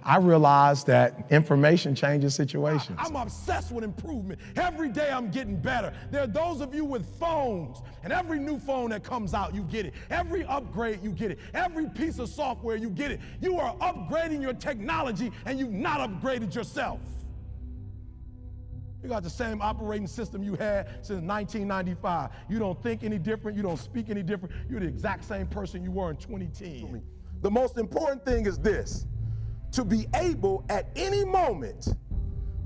I realized that information changes situations. I'm obsessed with improvement. Every day I'm getting better. There are those of you with phones, and every new phone that comes out, you get it. Every upgrade, you get it. Every piece of software, you get it. You are upgrading your technology, and you've not upgraded yourself. You got the same operating system you had since 1995. You don't think any different. You don't speak any different. You're the exact same person you were in 2010. The most important thing is this: to be able at any moment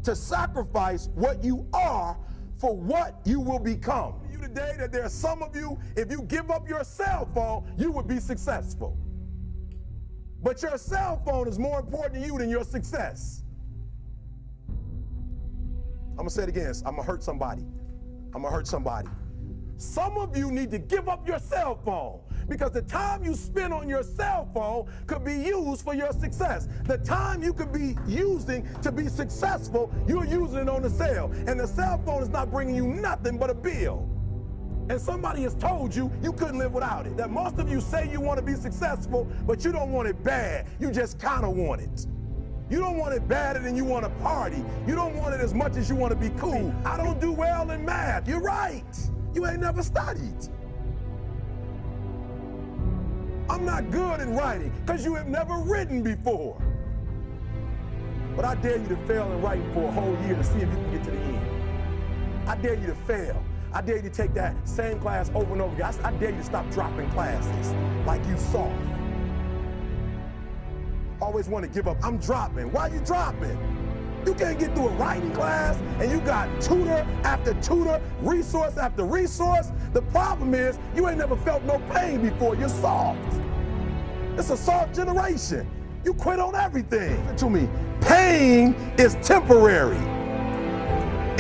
to sacrifice what you are for what you will become. You today that there are some of you, if you give up your cell phone, you would be successful. But your cell phone is more important to you than your success. I'm gonna say it again. I'm gonna hurt somebody. I'm gonna hurt somebody. Some of you need to give up your cell phone, because the time you spend on your cell phone could be used for your success. The time you could be using to be successful, you're using it on the cell. And the cell phone is not bringing you nothing but a bill. And somebody has told you you couldn't live without it. That most of you say you want to be successful, but you don't want it bad. You just kind of want it. You don't want it badder than you want to party. You don't want it as much as you want to be cool. I don't do well in math. You're right. You ain't never studied. I'm not good in writing because you have never written before. But I dare you to fail in writing for a whole year to see if you can get to the end. I dare you to fail. I dare you to take that same class over and over again. I dare you to stop dropping classes like you soft. Always want to give up. I'm dropping. Why are you dropping? You can't get through a writing class and you got tutor after tutor, resource after resource. The problem is you ain't never felt no pain before. You're soft. It's a soft generation. You quit on everything. Listen to me. Pain is temporary.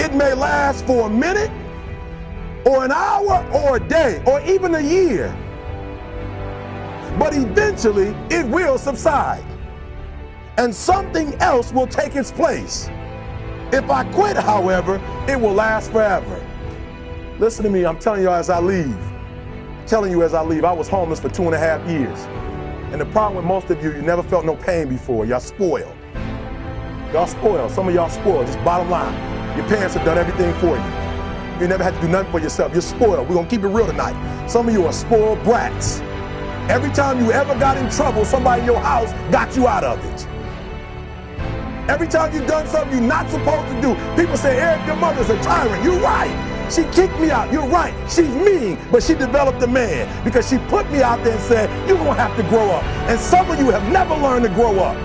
It may last for a minute or an hour or a day or even a year. But eventually it will subside. And something else will take its place. If I quit, however, it will last forever. Listen to me, I'm telling you as I leave. I was homeless for 2.5 years. And the problem with most of you, you never felt no pain before. Y'all spoiled. Y'all spoiled. Some of y'all spoiled, just bottom line. Your parents have done everything for you. You never had to do nothing for yourself. You're spoiled. We're gonna keep it real tonight. Some of you are spoiled brats. Every time you ever got in trouble, somebody in your house got you out of it. Every time you've done something you're not supposed to do, people say, Eric, your mother's a tyrant. You're right. She kicked me out. You're right. She's mean, but she developed a man because she put me out there and said, you're going to have to grow up. And some of you have never learned to grow up.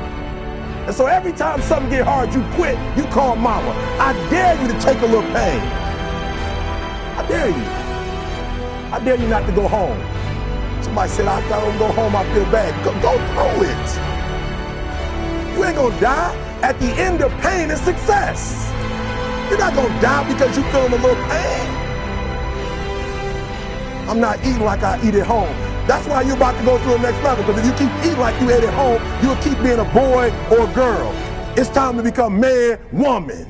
And so every time something get hard, you quit, you call mama. I dare you to take a little pain. I dare you. I dare you not to go home. Somebody said, I don't go home, I feel bad. Go through it. You ain't going to die. At the end of pain is success. You're not gonna die because you're feeling a little pain. I'm not eating like I eat at home. That's why you're about to go to the next level, because if you keep eating like you ate at home, you'll keep being a boy or a girl. It's time to become man, woman.